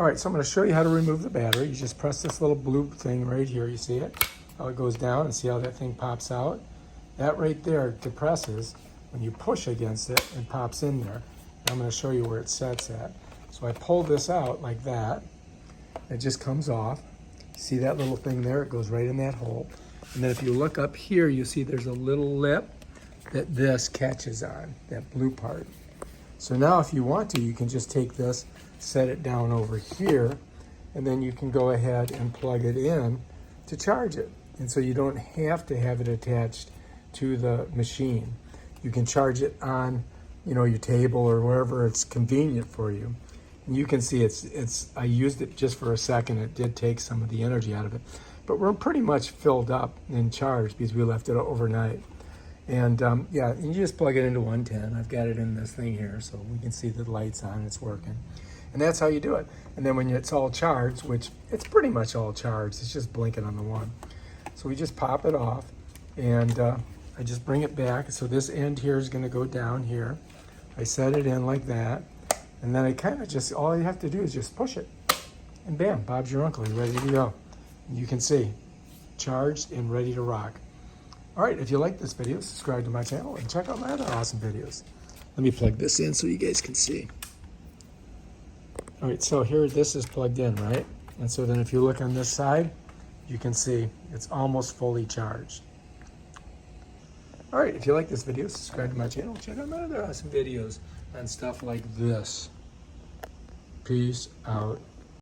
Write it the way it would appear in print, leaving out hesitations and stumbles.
All right, so I'm going to show you how to remove the battery. You just press this little blue thing right here. You see it? How it goes down, and see how that thing pops out? That right there depresses when you push against it and pops in there. And I'm going to show you where it sets at. So I pull this out like that. It just comes off. See that little thing there? It goes right in that hole. And then if you look up here, you see there's a little lip that this catches on, that blue part. So now if you want to, you can just take this, set it down over here, and then you can go ahead and plug it in to charge it. And so you don't have to have it attached to the machine. You can charge it on, your table or wherever it's convenient for you. And you can see I used it just for a second. It did take some of the energy out of it, but we're pretty much filled up and charged because we left it overnight. And yeah, you just plug it into 110. I've got it in this thing here, so we can see the lights on, it's working. And that's how you do it. And then when it's all charged, which it's pretty much all charged, it's just blinking on the one. So we just pop it off, and I just bring it back. So this end here is gonna go down here. I set it in like that, and then I kind of just, all you have to do is just push it. And bam, Bob's your uncle, you're ready to go. You can see, charged and ready to rock. All right, if you like this video, subscribe to my channel and check out my other awesome videos. Let me plug this in so you guys can see. All right, so here this is plugged in, right? And so then if you look on this side, you can see it's almost fully charged. All right, if you like this video, subscribe to my channel. Check out my other awesome videos on stuff like this. Peace out.